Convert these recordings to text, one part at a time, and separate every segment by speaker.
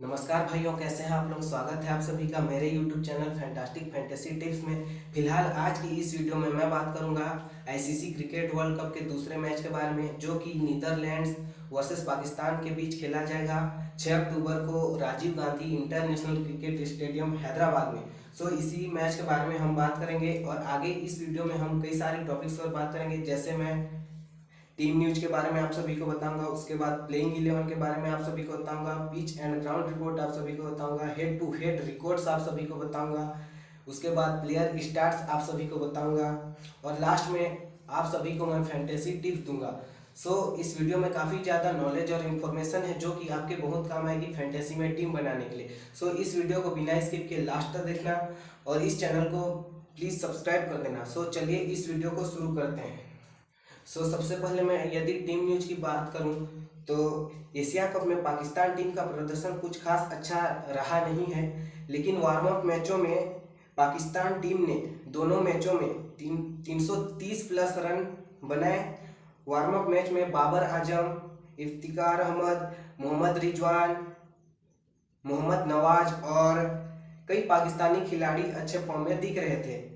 Speaker 1: नमस्कार भाइयों, कैसे हैं आप लोग। स्वागत है आप सभी का मेरे YouTube channel fantastic fantasy tips में। फिलहाल आज की इस वीडियो में मैं बात करूंगा आईसीसी क्रिकेट वर्ल्ड कप के दूसरे मैच के बारे में, जो कि नीदरलैंड्स वर्सेस पाकिस्तान के बीच खेला जाएगा 6 अक्टूबर को Rajiv Gandhi international cricket stadium Hyderabad में। इसी मैच के बारे में हम बात करेंगे और आगे इस वीडियो में हम कई सारे टॉपिक्स पर बात करेंगे, जैसे मैं टीम न्यूज के बारे में आप सभी को बताऊंगा, उसके बाद प्लेइंग 11 के बारे में आप सभी को बताऊंगा, पिच एंड ग्राउंड रिपोर्ट आप सभी को बताऊंगा, हेड टू हेड रिकॉर्ड्स आप सभी को बताऊंगा, उसके बाद प्लेयर स्टार्ट्स आप सभी को बताऊंगा और लास्ट में आप सभी को मैं फैंटेसी टिप्स दूंगा। इस वीडियो में काफ़ी ज़्यादा नॉलेज और इन्फॉर्मेशन है जो कि आपके बहुत काम आएगी फैंटेसी में टीम बनाने के लिए। इस वीडियो को बिना स्किप के लास्ट तक देखना और इस चैनल को प्लीज़ सब्सक्राइब कर देना। चलिए इस वीडियो को शुरू करते हैं। सबसे पहले मैं यदि टीम न्यूज की बात करूं तो एशिया कप में पाकिस्तान टीम का प्रदर्शन कुछ खास अच्छा रहा नहीं है, लेकिन वार्म अप मैचों में पाकिस्तान टीम ने दोनों मैचों में 330 प्लस रन बनाए। वार्म अप मैच में बाबर आजम, इफ्तिकार अहमद, मोहम्मद रिजवान, मोहम्मद नवाज और कई पाकिस्तानी खिलाड़ी अच्छे फॉर्म में दिख रहे थे।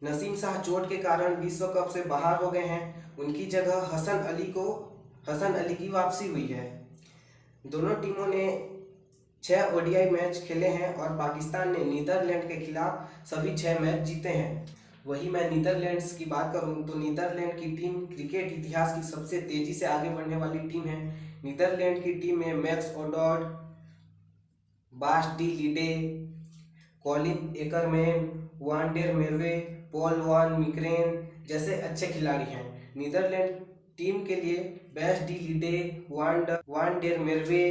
Speaker 1: नसीम शाह चोट के कारण विश्व कप से बाहर हो गए हैं, उनकी जगह हसन अली की वापसी हुई है। दोनों टीमों ने 6 ओडीआई मैच खेले हैं और पाकिस्तान ने नीदरलैंड के खिलाफ सभी 6 मैच जीते हैं। वही मैं नीदरलैंड्स की बात करूं तो नीदरलैंड की टीम क्रिकेट इतिहास की सबसे तेजी से आगे बढ़ने वाली टीम है। नीदरलैंड की टीम में Max O'Dowd, Bas de Leede, Colin Ackermann, van der Merwe, Paul van Meekeren जैसे अच्छे खिलाड़ी हैं। नीदरलैंड टीम के लिए Bas de Leede, van der Merwe,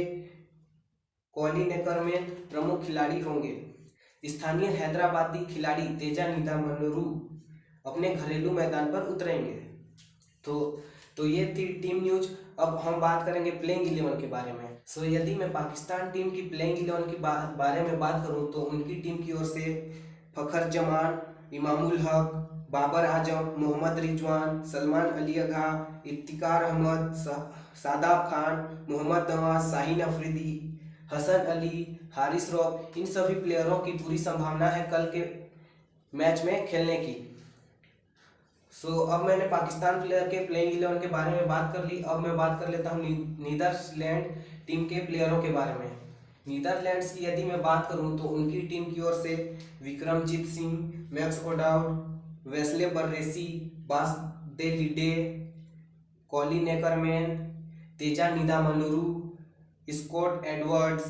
Speaker 1: Colin Ackermann प्रमुख खिलाड़ी होंगे। स्थानीय हैदराबादी खिलाड़ी तेजा निदामनरू अपने घरेलू मैदान पर उतरेंगे। तो ये थी टीम न्यूज। अब हम बात करेंगे प्लेइंग 11 के बारे में। यदि मैं पाकिस्तान टीम की प्लेइंग 11 के बारे में बात करूं तो उनकी टीम की ओर से फखर जमान, इमामुल हक, बाबर आजम, मोहम्मद रिजवान, सलमान अली अघा, इफ्तिकार अहमद, शादाब खान, मोहम्मद नवाज, शाहीन अफरीदी, हसन अली, हारिस रौफ, इन सभी प्लेयरों की पूरी संभावना है कल के मैच में खेलने की। अब मैंने पाकिस्तान प्लेयर के प्लेइंग 11 के बारे में बात कर ली। अब मैं बात कर लेता हूँ नीदरलैंड टीम के प्लेयरों के बारे में। नीदरलैंड्स की यदि मैं बात करूं तो उनकी टीम की ओर से Vikramjit Singh, Max O'Dowd, Wesley Barresi, Bas de Leede, Colin Ackermann, Teja Nidamanuru, Scott Edwards,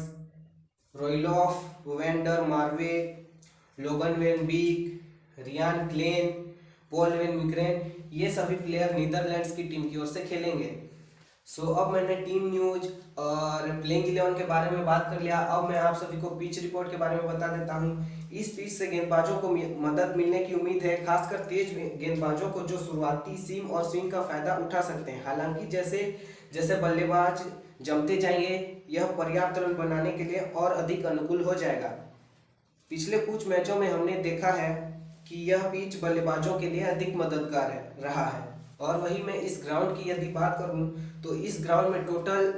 Speaker 1: Roelof van der Merwe, Logan van Beek, Ryan Klein, Paul van Meekeren, ये सभी प्लेयर नीदरलैंड्स की टीम की ओर से खेलेंगे। अब मैंने टीम न्यूज और प्लेइंग 11 के बारे में बात कर लिया। अब मैं आप सभी को पिच रिपोर्ट के बारे में बता देता हूँ। इस पिच से गेंदबाजों को मदद मिलने की उम्मीद है, खासकर तेज गेंदबाजों को जो शुरुआती सीम और स्विंग का फायदा उठा सकते हैं। हालांकि जैसे जैसे बल्लेबाज जमते जाएंगे, यह पर्याप्त रन बनाने के लिए और अधिक अनुकूल हो जाएगा। पिछले कुछ मैचों में हमने देखा है कि यह पिच बल्लेबाजों के लिए अधिक मददगार रहा है। और वही मैं इस ग्राउंड की यदि बात करूं तो इस ग्राउंड में टोटल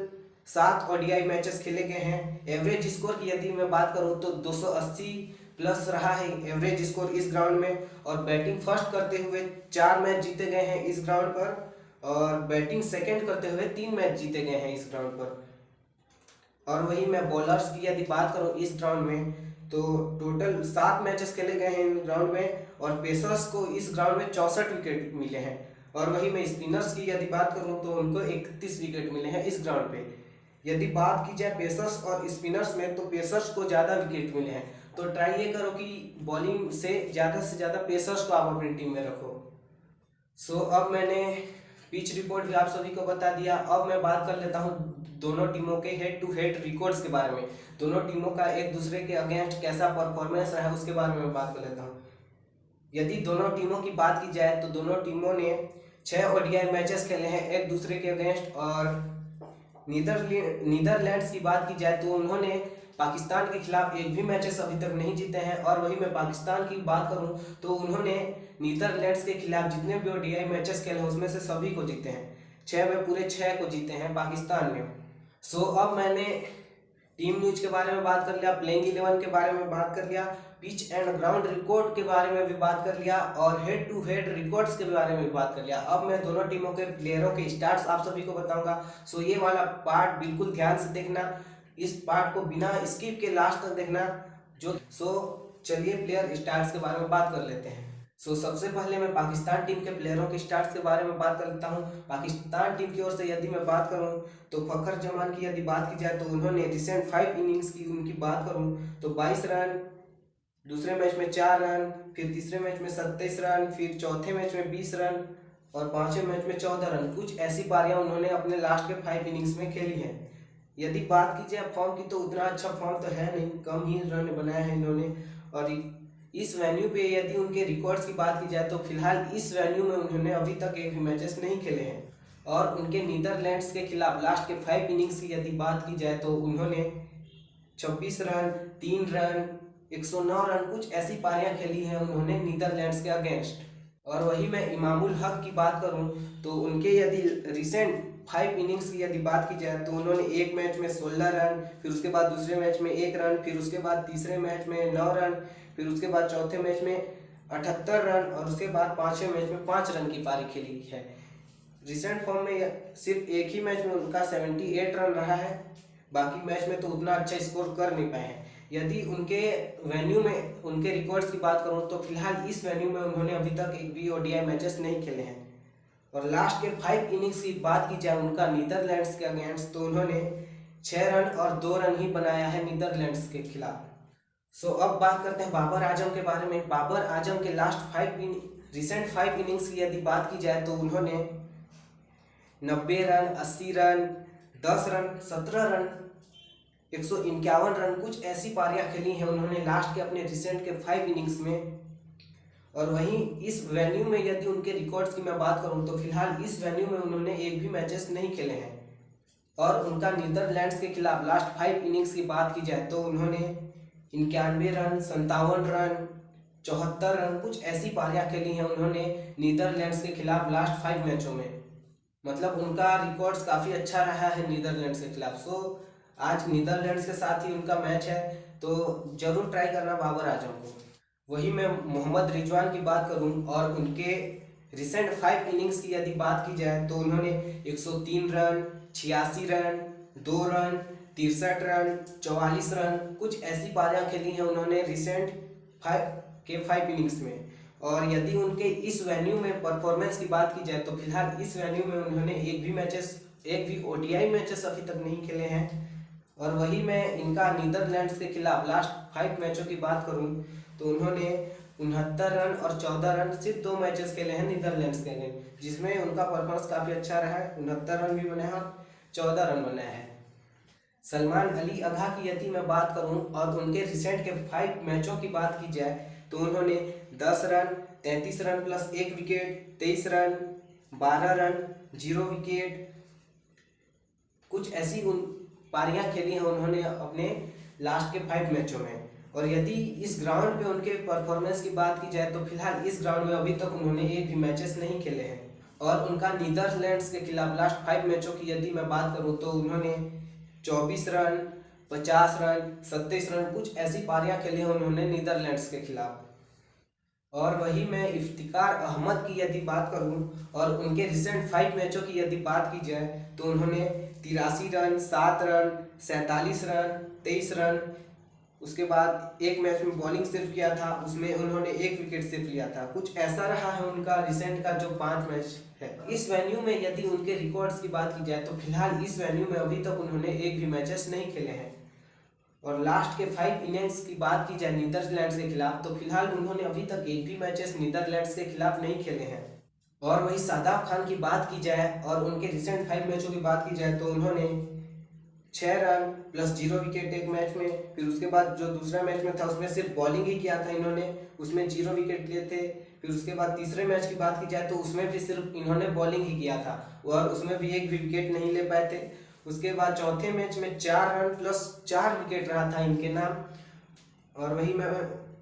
Speaker 1: 7 ओडीआई मैचेस खेले गए हैं। एवरेज स्कोर की यदि मैं बात करूं तो 280 प्लस रहा है एवरेज स्कोर इस ग्राउंड में। और बैटिंग फर्स्ट करते हुए 4 मैच जीते गए हैं इस ग्राउंड पर, और बैटिंग सेकंड करते हुए 3 मैच जीते गए हैं इस ग्राउंड पर। और वही मैं बॉलर्स की यदि बात करूं इस ग्राउंड में तो टोटल 7 मैचेस खेले गए हैं इस ग्राउंड में, और पेसर्स को इस ग्राउंड में 64 विकेट मिले हैं। और वही मैं स्पिनर्स की यदि बात करूं तो उनको 31 विकेट मिले हैं इस ग्राउंड पे। यदि बात की जाए पेसर्स और स्पिनर्स में तो पेसर्स को ज़्यादा विकेट मिले हैं। तो ट्राई ये करो कि बॉलिंग से ज़्यादा पेसर्स को आप अपनी टीम में रखो। अब मैंने पिच रिपोर्ट भी आप सभी को बता दिया। अब मैं बात कर लेता हूं दोनों टीमों के हेड टू हेड रिकॉर्ड्स के बारे में। दोनों टीमों का एक दूसरे के अगेंस्ट कैसा परफॉर्मेंस रहा है उसके बारे में बात कर लेता हूं। यदि दोनों टीमों की बात की जाए तो दोनों टीमों ने 6 ओडीआई मैचेस खेले हैं एक दूसरे के अगेंस्ट। और नीदरलैंड्स की बात की जाए तो उन्होंने पाकिस्तान के खिलाफ एक भी मैचेस अभी तक नहीं जीते हैं। और वही मैं पाकिस्तान की बात करूं तो उन्होंने नीदरलैंड्स के खिलाफ जितने भी ओडीआई मैचेस खेले उसमें से सभी को जीते हैं। 6 में पूरे 6 को जीते हैं पाकिस्तान ने। अब मैंने टीम न्यूज के बारे में बात कर लिया, प्लेइंग 11 के बारे में बात कर लिया, पिच एंड ग्राउंड रिकॉर्ड के बारे में भी बात कर लिया और हेड टू हेड रिकॉर्ड्स के बारे में भी बात कर लिया। अब मैं दोनों टीमों के प्लेयरों के स्टार्ट्स आप सभी को बताऊंगा। सो ये वाला पार्ट बिल्कुल ध्यान से देखना, इस पार्ट को बिना स्किप के लास्ट तक देखना। चलिए प्लेयर स्टार्ट्स के बारे में बात कर लेते हैं। सबसे पहले मैं पाकिस्तान टीम के प्लेयरों के स्टार्ट्स के बारे में बात कर लेता हूं। पाकिस्तान टीम की ओर से यदि मैं बात करूं तो फखर जमान की यदि बात की जाए तो उन्होंने रिसेंट 5 इनिंग्स की उनकी बात करूं तो 22 रन, दूसरे मैच में 4 रन, फिर तीसरे मैच में 27 रन, फिर चौथे मैच में 20 रन और पांचवें मैच में 14 रन। कुछ ऐसी पारियां उन्होंने अपने लास्ट के 5 इनिंग्स में खेली हैं। यदि बात की जाए फॉर्म की तो उतना अच्छा फॉर्म तो है नहीं, कम ही रन बनाए हैं इन्होंने। और इस वेन्यू पे यदि उनके रिकॉर्ड्स की बात की जाए तो फिलहाल इस वेन्यू में उन्होंने अभी तक एक भी मैचेस नहीं खेले हैं। और उनके नीदरलैंड्स के खिलाफ लास्ट के 5 इनिंग्स की यदि बात की जाए तो उन्होंने 26 रन, 3 रन, 109 रन, कुछ ऐसी पारियां खेली हैं उन्होंने नीदरलैंड्स के अगेंस्ट। और वही मैं इमामुल हक की बात करूं तो उनके यदि रिसेंट 5 इनिंग्स की यदि बात की जाए तो उन्होंने एक मैच में 16 रन, फिर उसके बाद दूसरे मैच में 1 रन, फिर उसके बाद तीसरे मैच में 9 रन, फिर उसके बाद चौथे मैच में 78 रन और उसके बाद पांचवें मैच में 5 रन की पारी खेली है। रिसेंट फॉर्म में सिर्फ एक ही मैच में उनका 78 रन रहा है, बाकी मैच में तो उतना अच्छा स्कोर कर नहीं पाए हैं। यदि उनके वेन्यू में उनके रिकॉर्ड्स की बात करूं तो फिलहाल इस वेन्यू में उन्होंने अभी तक एक भी ओडीआई मैचेस नहीं खेले हैं। और लास्ट के 5 इनिंग्स की बात की जाए उनका नीदरलैंड्स के अगेंस्ट तो उन्होंने 6 रन और 2 रन ही बनाया है नीदरलैंड्स के खिलाफ। अब बात करते हैं बाबर आजम के बारे में। बाबर आजम के रिसेंट 5 इनिंग्स की यदि बात की जाए तो उन्होंने 90 run, 80 run, 10 run, 17 run, 151 run, कुछ ऐसी पारियां खेली हैं उन्होंने लास्ट के अपने रिसेंट के 5 इनिंग्स में। और वहीं इस वेन्यू में यदि उनके रिकॉर्ड्स की मैं बात करूं तो फिलहाल इस वेन्यू में उन्होंने एक भी मैचेस नहीं खेले हैं। और उनका नीदरलैंड्स के खिलाफ लास्ट 5 इनिंग्स की बात की जाए तो उन्होंने 91 रन, 57 रन, 74 रन, कुछ ऐसी पारियां खेली हैं उन्होंने नीदरलैंड्स के खिलाफ लास्ट 5 मैचों में। मतलब उनका रिकॉर्ड्स काफ़ी अच्छा रहा है नीदरलैंड्स के खिलाफ। आज नीदरलैंड्स के साथ ही उनका मैच है तो जरूर ट्राई करना बाबर आजम को। वही मैं मोहम्मद रिजवान की बात करूं और उनके रिसेंट 5 इनिंग्स की यदि बात की जाए तो उन्होंने 103 run, 86 run, 2 run, 63 run, 44 run, कुछ ऐसी पारियां खेली हैं उन्होंने रिसेंट 5 इनिंग्स में। और यदि उनके इस वेन्यू में परफॉर्मेंस की बात की जाए तो फिलहाल इस वेन्यू में उन्होंने एक भी ओडीआई मैचेस अभी तक नहीं खेले हैं। और वही मैं इनका नीदरलैंड्स के खिलाफ लास्ट 5 मैचों की बात करूं तो उन्होंने 69 रन और 14 रन, सिर्फ 2 मैचेस खेले हैं नीदरलैंड्स के लिए, जिसमें उनका परफॉर्मेंस काफ़ी अच्छा रहा है। 69 रन भी बने हैं और 14 रन बनाए हैं। सलमान अली अघा की यदि मैं बात करूं और उनके रिसेंट के 5 मैचों की बात की जाए तो उन्होंने 10 run, 33 run plus 1 wicket, 23 run, 12 run, 0 wicket, कुछ ऐसी पारियां खेली हैं उन्होंने अपने लास्ट के 5 मैचों में। और यदि इस ग्राउंड पे उनके परफॉर्मेंस की बात की जाए तो फिलहाल इस ग्राउंड में अभी तक उन्होंने एक भी मैचेस नहीं खेले हैं। और उनका नीदरलैंड्स के खिलाफ लास्ट 5 मैचों की यदि मैं बात करूं तो उन्होंने 24 रन, 50 रन, 27 रन, कुछ ऐसी पारियां खेली हैं उन्होंने नीदरलैंड्स के खिलाफ। और वही मैं इफ्तिकार अहमद की यदि बात करूं और उनके रिसेंट 5 मैचों की यदि बात की जाए तो उन्होंने 83 रन, 7 रन, 47 रन, 23 रन, उसके बाद एक मैच में बॉलिंग सिर्फ किया था, उसमें उन्होंने 1 विकेट सिर्फ लिया था। कुछ ऐसा रहा है उनका रिसेंट का जो 5 मैच है। इस वेन्यू में यदि उनके रिकॉर्ड्स की बात की जाए तो फिलहाल इस वेन्यू में अभी तक उन्होंने एक भी मैचेस नहीं खेले हैं। और लास्ट के 5 इनिंग्स की बात की जाए नीदरलैंड्स के खिलाफ तो फिलहाल उन्होंने अभी तक एक भी मैचेस नीदरलैंड्स के खिलाफ नहीं खेले हैं। और वही शादाब खान की बात की जाए और उनके रिसेंट 5 मैचों की बात की जाए तो उन्होंने 6 रन प्लस 0 विकेट एक मैच में, फिर उसके बाद जो दूसरा मैच में था उसमें सिर्फ बॉलिंग ही किया था इन्होंने, उसमें 0 विकेट लिए थे। फिर उसके बाद तीसरे मैच की बात की जाए तो उसमें भी सिर्फ इन्होंने बॉलिंग ही किया था और उसमें भी एक भी विकेट नहीं ले पाए थे। उसके बाद चौथे मैच में 4 रन प्लस 4 विकेट रहा था इनके नाम। और वही मैं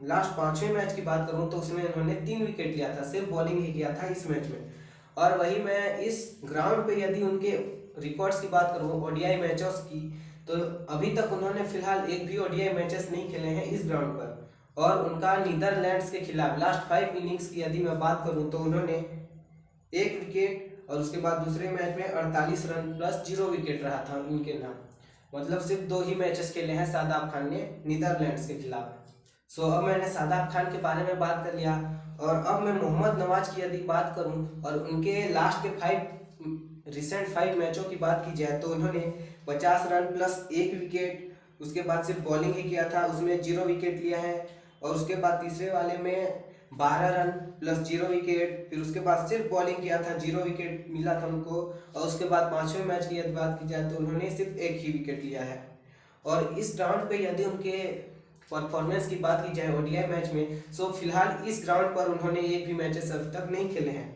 Speaker 1: लास्ट 5वें मैच की बात करूं तो उसमें इन्होंने 3 विकेट लिया था, सिर्फ बॉलिंग ही किया था इस मैच में। और वही मैं इस ग्राउंड पे यदि उनके रिकॉर्ड्स की बात करूं ओडीआई मैचेस की तो अभी तक उन्होंने फिलहाल एक भी ओडीआई मैचेस नहीं खेले हैं इस ग्राउंड पर। और उनका नीदरलैंड्स के खिलाफ लास्ट 5 इनिंग्स की यदि मैं बात करूं तो उन्होंने 1 विकेट और उसके बाद दूसरे मैच में 48 रन प्लस 0 विकेट रहा था उनके नाम। मतलब सिर्फ 2 ही मैचेस खेले हैं शादाब खान ने नीदरलैंड्स के खिलाफ। सो अब मैंने शादाब खान के बारे में बात कर लिया, और अब मैं मोहम्मद नवाज की यदि बात करूं और उनके लास्ट के रिसेंट 5 मैचों की बात की जाए तो उन्होंने 50 रन प्लस 1 विकेट, उसके बाद सिर्फ बॉलिंग ही किया था, उसमें 0 विकेट लिया है। और उसके बाद तीसरे वाले में 12 रन प्लस 0 विकेट, फिर उसके बाद सिर्फ बॉलिंग किया था, 0 विकेट मिला था उनको। और उसके बाद 5वें मैच की यदि बात की जाए तो उन्होंने सिर्फ 1 ही विकेट लिया है। और इस ग्राउंड पे यदि उनके परफॉर्मेंस की बात की जाए ओडीआई मैच में, सो फिलहाल इस ग्राउंड पर उन्होंने एक भी मैचेस अभी तक नहीं खेले हैं।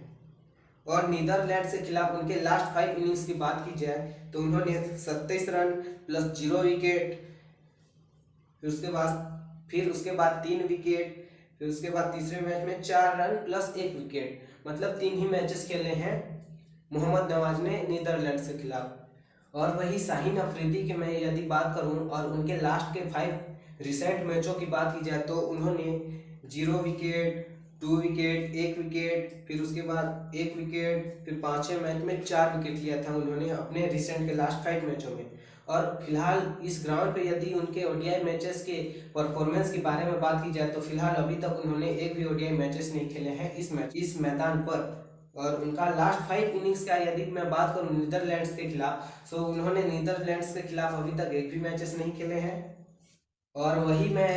Speaker 1: और नीदरलैंड के खिलाफ उनके लास्ट 5 इनिंग्स की बात की जाए तो उन्होंने 27 रन प्लस 0 विकेट, फिर उसके बाद 3 विकेट, फिर उसके बाद तीसरे मैच में 4 रन प्लस 1 विकेट, मतलब 3 ही मैचेस खेले हैं मोहम्मद नवाज ने नीदरलैंड के खिलाफ। और वही शाहीन अफरीदी के मैं यदि बात करूं और उनके लास्ट के 5 रिसेंट मैचों की बात की जाए तो उन्होंने 0 विकेट, 2 विकेट, 1 विकेट, फिर उसके बाद 1 विकेट, फिर 5वें मैच में 4 विकेट लिया था उन्होंने अपने रिसेंट के लास्ट 5 मैचों में। और फिलहाल इस ग्राउंड पे यदि उनके ओडीआई मैचेस के परफॉर्मेंस के बारे में बात की जाए तो फिलहाल अभी तक उन्होंने एक भी ओडीआई मैचेस नहीं खेले हैं इस मैदान पर। और उनका लास्ट 5 इनिंग्स का यदि मैं बात करूं नीदरलैंड्स के खिलाफ, तो उन्होंने नीदरलैंड्स के खिलाफ अभी तक एक भी मैचेस नहीं खेले हैं। और वही मैं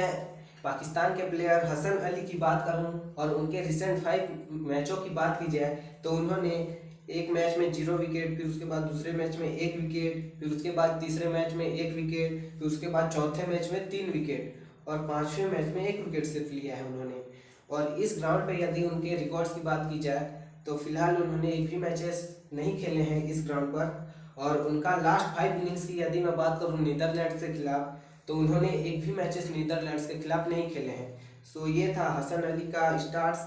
Speaker 1: पाकिस्तान के प्लेयर हसन अली की बात करूं और उनके रिसेंट 5 मैचों की बात की जाए तो उन्होंने एक मैच में 0 विकेट, फिर उसके बाद दूसरे मैच में 1 विकेट, फिर उसके बाद तीसरे मैच में 1 विकेट, फिर उसके बाद चौथे मैच में 3 विकेट और 5वें मैच में 1 विकेट सिर्फ लिया है उन्होंने। और इस ग्राउंड पे यदि उनके रिकॉर्ड्स की बात की जाए तो फिलहाल उन्होंने एक भी मैचेस नहीं खेले हैं इस ग्राउंड पर। और उनका लास्ट 5 इनिंग्स की यदि मैं बात करूँ नीदरलैंड्स के खिलाफ तो उन्होंने एक भी मैचेस नीदरलैंड्स के खिलाफ नहीं खेले हैं। सो ये था हसन अली का स्टार्स।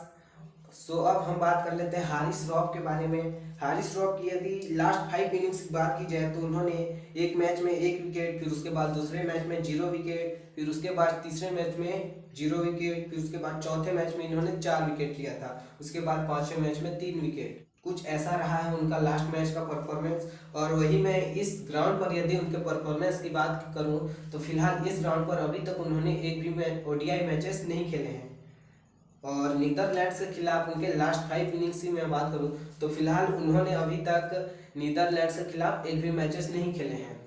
Speaker 1: सो अब हम बात कर लेते हैं हारिस रॉफ के बारे में। हारिस रॉफ की यदि लास्ट 5 इनिंग्स की बात की जाए तो उन्होंने एक मैच में 1 विकेट, फिर उसके बाद दूसरे मैच में 0 विकेट, फिर उसके बाद तीसरे मैच में 0 विकेट, फिर उसके बाद चौथे मैच में इन्होंने 4 विकेट लिया था, उसके बाद 5वें मैच में 3 विकेट। कुछ ऐसा रहा है उनका लास्ट मैच का परफॉर्मेंस। और वही मैं इस ग्राउंड पर यदि उनके परफॉर्मेंस की बात करूं तो फिलहाल इस ग्राउंड पर अभी तक उन्होंने एक भी ओडीआई मैचेस नहीं खेले हैं। और नीदरलैंड्स के खिलाफ उनके लास्ट 5 इनिंग्स की मैं बात करूं तो फिलहाल उन्होंने अभी तक नीदरलैंड्स के खिलाफ एक भी मैचेस नहीं खेले हैं।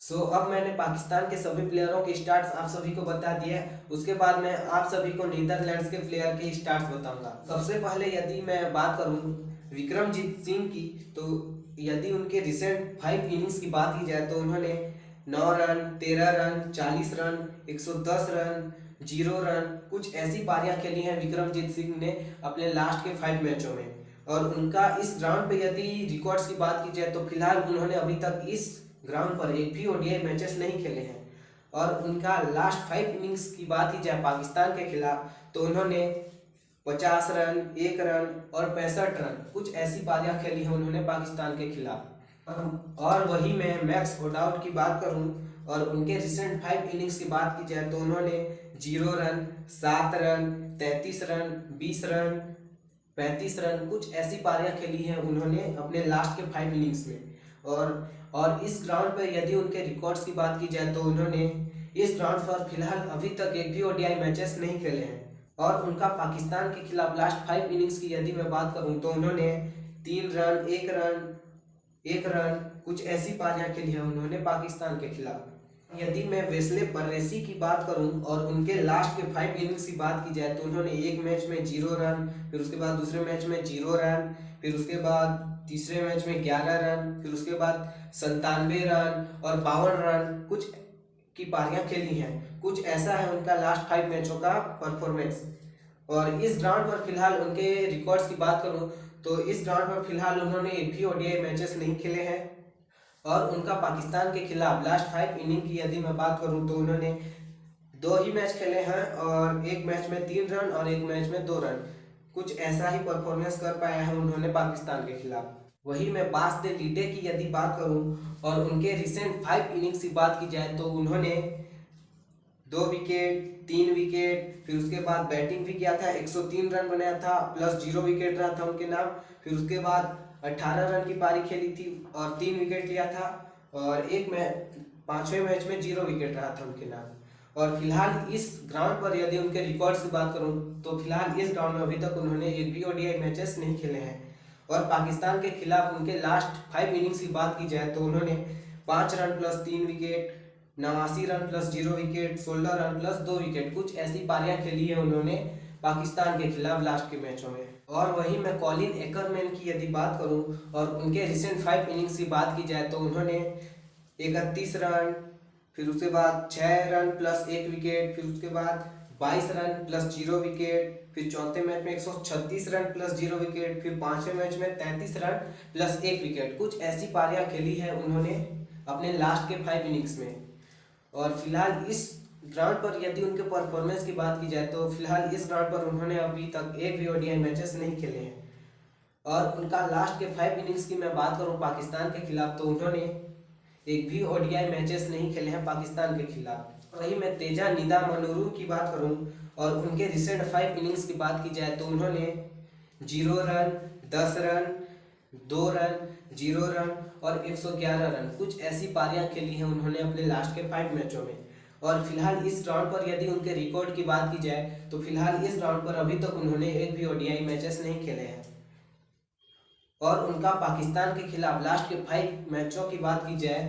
Speaker 1: सो अब मैंने पाकिस्तान के सभी प्लेयरों के स्टार्ट्स आप सभी को बता दिए, उसके बाद मैं आप सभी को नीदरलैंड्स के प्लेयर के स्टार्ट्स बताऊंगा। सबसे पहले यदि मैं बात करूं विक्रमजीत सिंह की, तो यदि उनके रिसेंट 5 इनिंग्स की बात की जाए तो उन्होंने 9 run, 13 run, 40 run, 110 run, 0 run, कुछ ऐसी पारियां खेली हैं विक्रमजीत सिंह ने अपने लास्ट के 5 मैचों में। और उनका इस ग्राउंड पे यदि रिकॉर्ड्स की बात की जाए तो फिलहाल उन्होंने अभी तक इस ग्राउंड पर एक भी ओडीआई मैचेस नहीं खेले हैं। और उनका लास्ट 5 इनिंग्स की बात की जाए पाकिस्तान के खिलाफ तो उन्होंने 50 रन, 1 रन और 65 रन, कुछ ऐसी पारियां खेली हैं उन्होंने पाकिस्तान के खिलाफ। और वही मैं मैक्स ओडाउट की बात करूं और उनके रिसेंट 5 इनिंग्स की बात की जाए तो उन्होंने 0 run, 7 run, 33 run, 20 run, 35 run, कुछ ऐसी पारियां खेली हैं उन्होंने अपने लास्ट के 5 इनिंग्स में। और इस ग्राउंड पर यदि उनके रिकॉर्ड्स की बात की जाए तो उन्होंने इस ग्राउंड पर फिलहाल अभी तक एक भी ओडीआई मैचेस नहीं खेले हैं। और उनका पाकिस्तान के खिलाफ लास्ट 5 इनिंग्स की यदि मैं बात करूं तो उन्होंने 3 रन, 1 रन, 1 रन, कुछ ऐसी पारियां खेली हैं उन्होंने पाकिस्तान के खिलाफ। यदि मैं वेस्ले पररेसी की बात करूं और उनके लास्ट के 5 इनिंग्स की बात की जाए तो उन्होंने एक मैच में 0 रन, फिर उसके बाद दूसरे मैच में 0 रन, फिर उसके बाद तीसरे मैच में 11 रन, फिर उसके बाद 97 रन और 52 रन, कुछ की पारियां खेली हैं। कुछ ऐसा है उनका लास्ट 5 मैचों का परफॉर्मेंस। और इस ग्राउंड पर फिलहाल उनके रिकॉर्ड्स की बात करूं तो इस ग्राउंड पर फिलहाल उन्होंने एक भी ओडीआई मैचेस नहीं खेले हैं। और उनका पाकिस्तान के खिलाफ लास्ट 5 इनिंग की यदि मैं बात करूं तो उन्होंने 2 ही मैच खेले हैं और एक मैच में 3 रन और एक मैच में 2 रन, कुछ ऐसा ही परफॉर्मेंस कर पाया है उन्होंने पाकिस्तान के खिलाफ। वही मैं बास दे लीडे की यदि बात करूं और उनके रिसेंट 5 इनिंग्स की बात की जाए तो उन्होंने 2 विकेट, 3 विकेट, फिर उसके बाद बैटिंग भी किया था, 103 रन बनाया था, प्लस 0 विकेट रहा था उनके नाम। फिर उसके बाद 18 रन की पारी खेली थी और 3 विकेट लिया था, और एक मैच 5वें मैच में 0 विकेट रहा था उनके नाम। और फिलहाल इस ग्राउंड पर यदि उनके रिकॉर्ड्स की बात करूं तो फिलहाल इस ग्राउंड में अभी तक उन्होंने एक भी ओडीआई मैचेस नहीं खेले हैं। और पाकिस्तान के खिलाफ उनके लास्ट 5 इनिंग्स की बात की जाए तो उन्होंने 5 run plus 3 wicket, 89 run plus 0 wicket, 16 run plus 2 wicket, कुछ ऐसी पारियां खेली है उन्होंने पाकिस्तान के खिलाफ लास्ट के मैचों में। और वहीं मैं कॉलिन एकरमैन की यदि बात करूं और उनके रिसेंट 5 इनिंग्स की बात की जाए तो उन्होंने 31 रन, फिर उसके बाद 6 रन प्लस 1 विकेट, फिर उसके बाद 22 रन प्लस 0 विकेट, फिर चौथे मैच में 136 रन प्लस 0 विकेट, फिर 5वें मैच में 33 रन प्लस 1 विकेट, कुछ ऐसी पारियां खेली है उन्होंने अपने लास्ट के 5 इनिंग्स में। और फिलहाल इस ग्राउंड पर यदि उनके परफॉर्मेंस की बात की जाए तो फिलहाल इस ग्राउंड पर उन्होंने अभी तक एक भी ओडीआई मैचेस नहीं खेले हैं। और उनका लास्ट के 5 इनिंग्स की मैं बात करूं पाकिस्तान के खिलाफ तो उन्होंने एक भी ओडीआई मैचेस नहीं खेले हैं पाकिस्तान के खिलाफ। वहीं मैं तेजा निदामनुरू की बात करूं और उनके रिसेंट 5 इनिंग्स की बात की जाए तो उन्होंने 0 रन, 10 रन, 2 रन, 0 रन और 111 रन, कुछ ऐसी पारियां खेली हैं उन्होंने अपने लास्ट के 5 मैचों में। और फिलहाल इस ग्राउंड पर यदि उनके रिकॉर्ड की बात की जाए तो फिलहाल इस ग्राउंड पर अभी तक उन्होंने एक भी ओडीआई मैचेस नहीं खेले हैं। और उनका पाकिस्तान के खिलाफ लास्ट के 5 मैचों की बात की जाए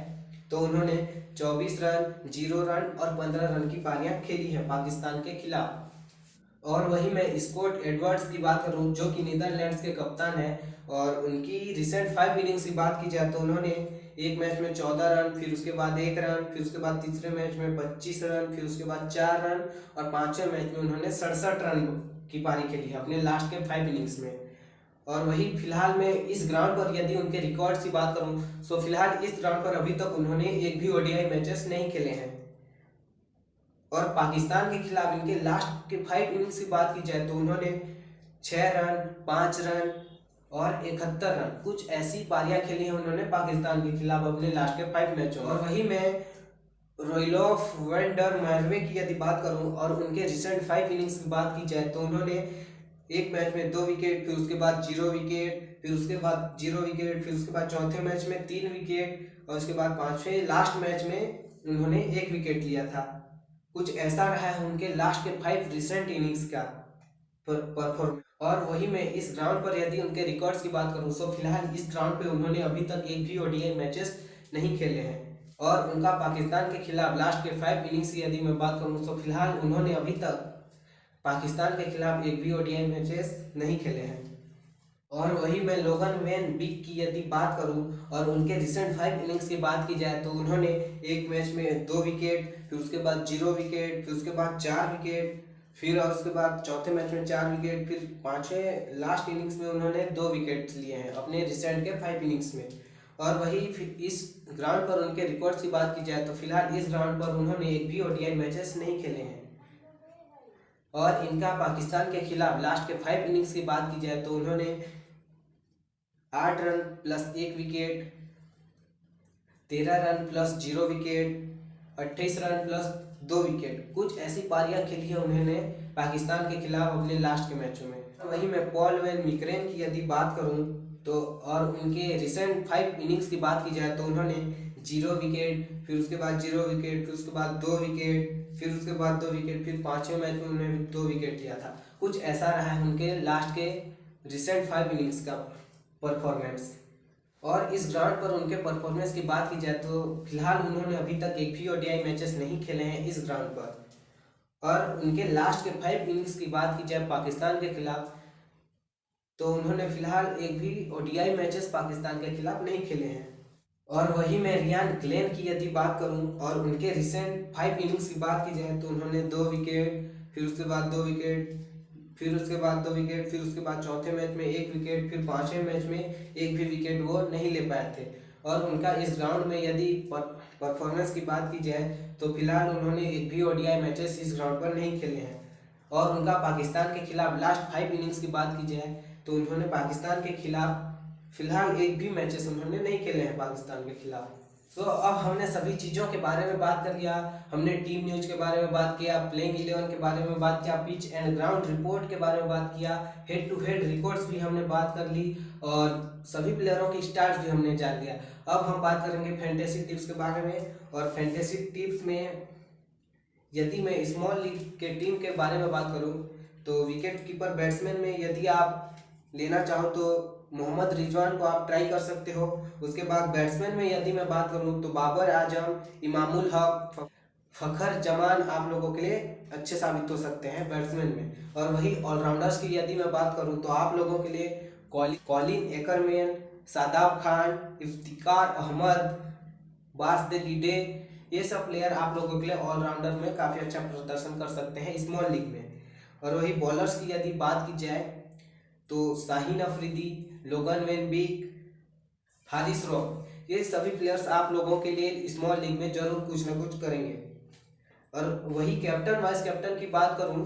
Speaker 1: तो उन्होंने 24 रन, 0 रन और 15 रन की पारियां खेली हैं पाकिस्तान के खिलाफ। और वहीं मैं स्कॉट एडवर्ड्स की बात करूं जो कि नीदरलैंड्स के कप्तान हैं और उनकी रिसेंट 5 इनिंग्स की बात की जाए तो उन्होंने एक मैच में 14 रन, फिर उसके बाद 1 रन, फिर उसके बाद तीसरे मैच में 25 रन, फिर उसके बाद 4 रन और 5वें मैच में उन्होंने 67 रन की पारी खेली है अपने लास्ट के 5 इनिंग्स में। और वही फिलहाल मैं इस ग्राउंड पर यदि उनके रिकॉर्ड्स की बात करूं तो फिलहाल इस ग्राउंड पर अभी तक उन्होंने एक भी ओडीआई मैचेस नहीं खेले हैं। और पाकिस्तान के खिलाफ इनके लास्ट के 5 इनिंग्स की बात की जाए तो उन्होंने 6 रन, 5 रन और 71 रन, कुछ ऐसी पारियां खेली हैं उन्होंने पाकिस्तान के खिलाफ अपने लास्ट के 5 मैचों। और वही मैं रॉयलॉफ वैन डर मैरवे की यदि बात करूं और उनके रिसेंट 5 इनिंग्स की बात की जाए तो उन्होंने एक मैच में 2 विकेट, फिर उसके बाद 0 विकेट, फिर उसके बाद 0 विकेट, फिर उसके बाद चौथे मैच में 3 विकेट और उसके बाद 5वें लास्ट मैच में उन्होंने 1 विकेट लिया था। कुछ ऐसा रहा है उनके लास्ट के 5 रिसेंट इनिंग्स का परफॉर्मेंस। और वही मैं इस ग्राउंड पर यदि उनके रिकॉर्ड्स की बात करूं तो फिलहाल इस ग्राउंड पे उन्होंने अभी तक एक भी ओडीआई मैचेस नहीं खेले हैं। और उनका पाकिस्तान के खिलाफ लास्ट के 5 इनिंग्स की यदि मैं बात करूं तो फिलहाल उन्होंने अभी तक पाकिस्तान के खिलाफ एक भी ओडीआई मैचेस नहीं खेले हैं। और वही मैं लोगन वैन बिग की यदि बात करूं और उनके रिसेंट 5 इनिंग्स की बात की जाए तो उन्होंने एक मैच में 2 विकेट, फिर उसके बाद 0 विकेट, फिर उसके बाद 4 विकेट, फिर और उसके बाद चौथे मैच में 4 विकेट, फिर 5वें लास्ट इनिंग्स में उन्होंने 2 विकेट लिए हैं अपने रिसेंट के 5 इनिंग्स में। और वही फिर इस ग्राउंड पर उनके रिकॉर्ड्स की बात की जाए तो फिलहाल इस ग्राउंड पर उन्होंने एक भी ओडीआई मैचेस नहीं खेले हैं। और इनका पाकिस्तान के खिलाफ लास्ट के 5 इनिंग्स की बात की जाए तो उन्होंने 8 run plus 1 wicket, 13 run plus 0 wicket, 28 run plus 2 wicket, कुछ ऐसी पारियां खेली है उन्होंने पाकिस्तान के खिलाफ अपने लास्ट के मैचों में। वहीं मैं पॉल वैन मिक्रेन की यदि बात करूं तो और उनके रिसेंट 5 इनिंग्स की बात की जाए तो उन्होंने 0 विकेट, फिर उसके बाद 0 विकेट, फिर उसके बाद 2 विकेट, फिर उसके बाद 2 विकेट, फिर 5वें मैच में उन्होंने 2 विकेट लिया था। कुछ ऐसा रहा है उनके लास्ट के रिसेंट 5 इनिंग्स का परफॉर्मेंस। और इस ग्राउंड पर उनके परफॉर्मेंस की बात की जाए तो फिलहाल उन्होंने अभी तक एक भी ओडीआई मैचेस नहीं खेले हैं इस ग्राउंड पर। और उनके लास्ट के 5 इनिंग्स की बात की जाए पाकिस्तान के खिलाफ तो उन्होंने फिलहाल एक भी ओडीआई मैचेस पाकिस्तान के खिलाफ नहीं खेले हैं। और वही मैं रियान ग्लेन की यदि बात करूं और उनके रिसेंट 5 इनिंग्स की बात की जाए तो उन्होंने 2 विकेट, फिर उसके बाद 2 विकेट, फिर उसके बाद 2 विकेट, फिर उसके बाद चौथे मैच में 1 विकेट, फिर 5वें मैच में एक भी विकेट वो नहीं ले पाए थे। और उनका इस ग्राउंड में यदि परफॉर्मेंस की बात की जाए तो फिलहाल उन्होंने एक भी ओडीआई मैचेस इस ग्राउंड पर नहीं खेले हैं। और उनका पाकिस्तान के खिलाफ लास्ट 5 इनिंग्स की बात की जाए तो उन्होंने पाकिस्तान के खिलाफ फिलहाल एक भी मैचेस उन्होंने नहीं खेले हैं पाकिस्तान के खिलाफ। तो अब हमने सभी चीज़ों के बारे में बात कर लिया। हमने टीम न्यूज के बारे में बात किया, प्लेइंग 11 के बारे में बात किया, पिच एंड ग्राउंड रिपोर्ट के बारे में बात किया, हेड टू हेड रिकॉर्ड्स भी हमने बात कर ली और सभी प्लेयरों की स्टार्ट भी हमने जान लिया। अब हम बात करेंगे फैंटेसी टिप्स के बारे में। और फैंटेसी टिप्स में यदि मैं स्मॉल लीग के टीम के बारे में बात करूं तो विकेट कीपर बैट्समैन में यदि आप लेना चाहो तो मोहम्मद रिजवान को आप ट्राई कर सकते हो। उसके बाद बैट्समैन में यदि मैं बात करूं तो बाबर आजम, इमामुल हक, फखर जमान आप लोगों के लिए अच्छे साबित हो सकते हैं बैट्समैन में। और वही ऑलराउंडर्स की यदि मैं बात करूं तो आप लोगों के लिए कॉलिन एकरमैन, शादाब खान, इफ्तिकार अहमद, बास-दे-लीडे, ये सब प्लेयर आप लोगों के लिए ऑलराउंडर में काफ़ी अच्छा प्रदर्शन कर सकते हैं स्मॉल लीग में। और वही बॉलर्स की यदि बात की जाए तो शाहीन अफरीदी, लोगन वैन बीक, हारिस रॉफ, ये सभी प्लेयर्स आप लोगों के लिए स्मॉल लीग में जरूर कुछ ना कुछ करेंगे। और वही कैप्टन वाइस कैप्टन की बात करूं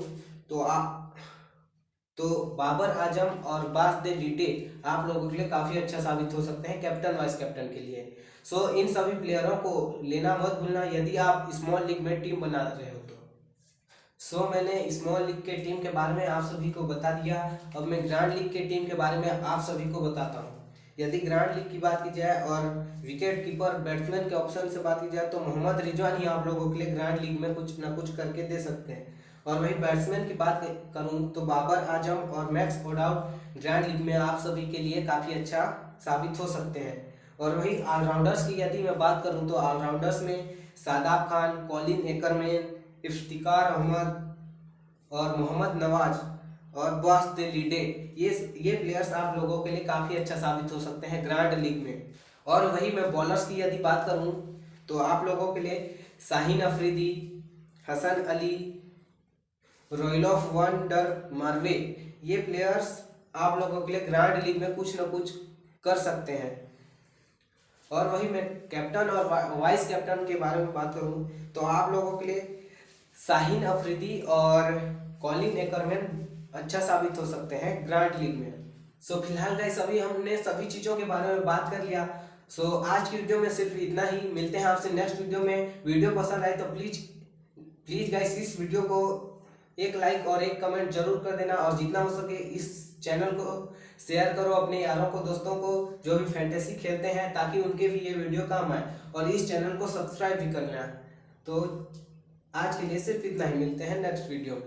Speaker 1: तो बाबर आजम और बास-दे-लीडे आप लोगों के लिए काफ़ी अच्छा साबित हो सकते हैं कैप्टन वाइस कैप्टन के लिए। सो इन सभी प्लेयरों को लेना मत भूलना यदि आप स्मॉल लीग में टीम बना रहे हो तो। सो मैंने स्मॉल लीग के टीम के बारे में आप सभी को बता दिया। अब मैं ग्रैंड लीग के टीम के बारे में आप सभी को बताता हूँ। यदि ग्रैंड लीग की बात की जाए और विकेट कीपर बैट्समैन के ऑप्शन से बात की जाए तो मोहम्मद रिजवान ही आप लोगों के लिए ग्रैंड लीग में कुछ ना कुछ करके दे सकते हैं। और वही बैट्समैन की बात करूं तो बाबर आजम और मैक्स ओडाउट ग्रैंड लीग में आप सभी के लिए काफ़ी अच्छा साबित हो सकते हैं। और वही ऑलराउंडर्स की यदि मैं बात करूं तो ऑलराउंडर्स में शादाब खान, कॉलिन एकरमैन, इफ्तिकार अहमद और मोहम्मद नवाज और बास-दे-लीडे, ये प्लेयर्स आप लोगों के लिए काफ़ी अच्छा साबित हो सकते हैं ग्रैंड लीग में। और वही मैं बॉलर्स की यदि बात करूं तो आप लोगों के लिए शाहीन अफरीदी, हसन अली, रॉयलॉफ वंडर मार्वे, ये प्लेयर्स आप लोगों के लिए ग्रैंड लीग में कुछ ना कुछ कर सकते हैं। और वही मैं कैप्टन और वाइस कैप्टन के बारे में बात करूं तो आप लोगों के लिए शाहीन अफरीदी और कॉलिन एकरमैन अच्छा साबित हो सकते हैं ग्रैंड लीग में। सो फिलहाल गाइस अभी हमने सभी चीज़ों के बारे में बात कर लिया। सो आज की वीडियो में सिर्फ इतना ही। मिलते हैं आपसे नेक्स्ट वीडियो में। वीडियो पसंद आए तो प्लीज़ गाइस इस वीडियो को एक लाइक और एक कमेंट जरूर कर देना और जितना हो सके इस चैनल को शेयर करो अपने यारों को, दोस्तों को जो भी फैंटेसी खेलते हैं, ताकि उनके भी ये वीडियो काम आए। और इस चैनल को सब्सक्राइब भी करना। तो आज के लिए सिर्फ इतना ही। मिलते हैं नेक्स्ट वीडियो में।